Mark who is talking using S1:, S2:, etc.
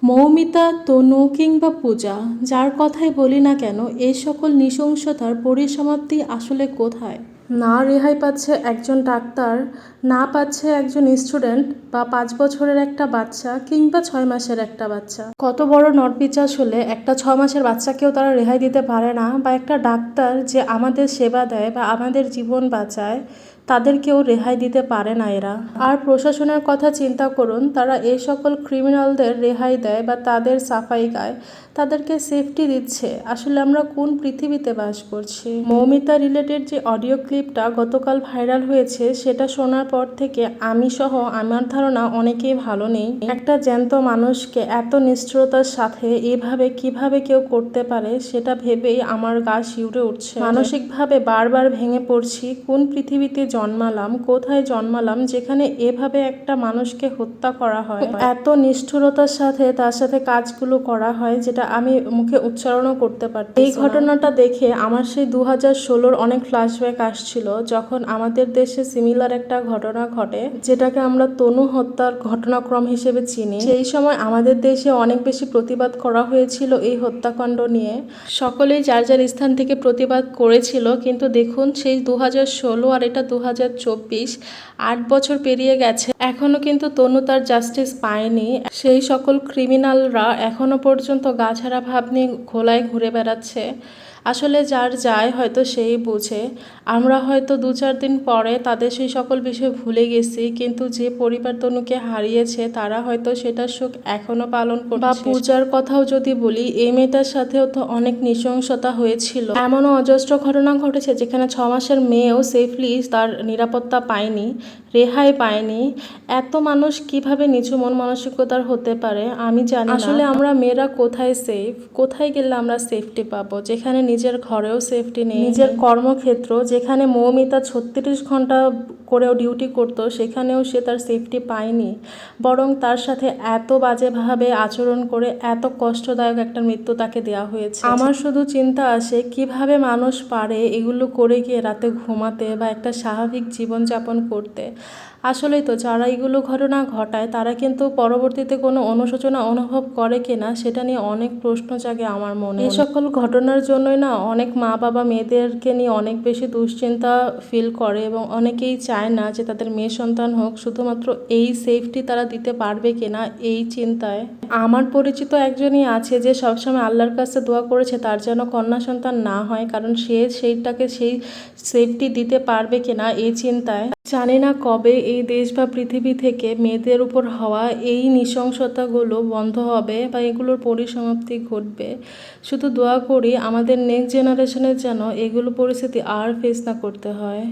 S1: মৌমিতা, তনু কিংবা পূজা, যার কথাই বলি না কেন, এই সকল নৃশংসতার পরিসমাপ্তি আসলে কোথায়? না রেহাই পাচ্ছে একজন ডাক্তার, না পাচ্ছে একজন স্টুডেন্ট, বা 5 বছরের একটা বাচ্চা কিংবা 6 মাসের একটা বাচ্চা। কত বড় নরপিচাচ হলে একটা 6 মাসের বাচ্চাকেও তারা রেহাই দিতে পারে না, বা একটা ডাক্তার যে আমাদের সেবা দেয় বা আমাদের জীবন বাঁচায় তাদেরকেও রেহাই দিতে পারে না এরা। আর প্রশাসনের কথা চিন্তা করুন, তারা এই সকল ক্রিমিনালদের রেহাই দেয় বা তাদের সাফাই গায়, তাদেরকে সেফটি দিচ্ছে। আসলে আমরা কোন পৃথিবীতে বাস করছি? মৌমিতা রিলেটেড যে অডিও ক্লিপটা গতকাল ভাইরাল হয়েছে, সেটা শোনার পর থেকে আমি সহ আমার ধারণা অনেকেই ভালো নেই। একটা জ্যান্ত মানুষকে এত নিষ্ঠুরতার সাথে এভাবে কিভাবে কেউ করতে পারে সেটা ভেবেই আমার গা শিউরে উঠছে। মানসিকভাবে বারবার ভেঙে পড়ছি। কোন পৃথিবীতে জন্মালাম, কোথায় জন্মালাম, যেখানে এভাবে একটা মানুষকে হত্যা করা হয়, এত নিষ্ঠুরতার সাথে তার সাথে কাজগুলো করা হয়, যেটা আমি মুখে উচ্চারণও করতে পারছি। এই ঘটনাটা দেখে আমার সেই 2016-র অনেক ফ্ল্যাশব্যাক আসছিল, যখন আমাদের দেশে সিমিলার একটা ঘটনা ঘটে, যেটাকে আমরা তনু হত্যার ঘটনাক্রম হিসেবে চিনি। সেই সময় আমাদের দেশে অনেক বেশি প্রতিবাদ করা হয়েছিল এই হত্যাকাণ্ড নিয়ে। সকলেই যার যার স্থান থেকে প্রতিবাদ করেছিল, কিন্তু দেখুন সেই 2016 আর এটা 2024, 8 বছর পেরিয়ে গেছে, এখনো কিন্তু তনু তার জাস্টিস পায়নি। সেই সকল ক্রিমিনালরা এখনো পর্যন্ত গা ছাড়া ভাব নিয়ে খোলায় ঘুরে বেড়াচ্ছে। আসলে যার যায় হয়তো সেই বুঝে। আমরা হয়তো 2-4 দিন পরে তাদের সেই সকল বিষয় ভুলে গেছি, কিন্তু যে পরিবার তনুকে হারিয়েছে তারা হয়তো সেটার সুখ এখনো পালন করছে। বা পূজার কথাও যদি বলি, এই মেয়েটার সাথেও তো অনেক নৃশংসতা হয়েছিল। এমনও অজস্র ঘটনা ঘটেছে যেখানে 6 মাসের মেয়েও সেফলি তার নিরাপত্তা পায়নি, রেহাই পায়নি। এত মানুষ কিভাবে নিচু মন মানসিকতার হতে পারে আমি জানি না। আসলে আমরা মেয়েরা কোথায় সেফ, কোথায় গেলে আমরা সেফটি পাবো, যেখানে নিজের ঘরেও সেফটি নেই, নিজের কর্মক্ষেত্র যেখানে মৌমিতা 36 ঘন্টা করেও ডিউটি করতো, সেখানেও সে তার সেফটি পায়নি, বরং তার সাথে এত বাজেভাবে আচরণ করে এত কষ্টদায়ক একটা মৃত্যু তাকে দেওয়া হয়েছে। আমার শুধু চিন্তা আসে কিভাবে মানুষ পারে এগুলো করে গিয়ে রাতে ঘুমাতে বা একটা স্বাভাবিক জীবনযাপন করতে। আসলেই তো যারা এগুলো ঘটনা ঘটায় তারা কিন্তু পরবর্তীতে কোনো অনুশোচনা অনুভব করে কিনা সেটা নিয়ে অনেক প্রশ্ন জাগে আমার মনে। এই সকল ঘটনার জন্যই না অনেক মা বাবা মেয়েদেরকে নিয়ে অনেক বেশি দুশ্চিন্তা ফিল করে, এবং অনেকেই চায় না যে তাদের মেয়ে সন্তান হোক, শুধুমাত্র এই সেফটি তারা দিতে পারবে কিনা এই চিন্তায়। আমার পরিচিত একজনই আছে যে সবসময় আল্লাহর কাছে দোয়া করেছে তার যেন কন্যা সন্তান না হয়, কারণ সে সেইটাকে সেই সেফটি দিতে পারবে কিনা এই চিন্তায়। জানি না কবে এই দেশ বা পৃথিবী থেকে মেয়েদের উপর হওয়া এই নৃশংসতাগুলো বন্ধ হবে বা এগুলোর পরিসমাপ্তি ঘটবে। শুধু দোয়া করি আমাদের নেক্সট জেনারেশনের যেন এগুলো পরিস্থিতি আর ফেস না করতে হয়।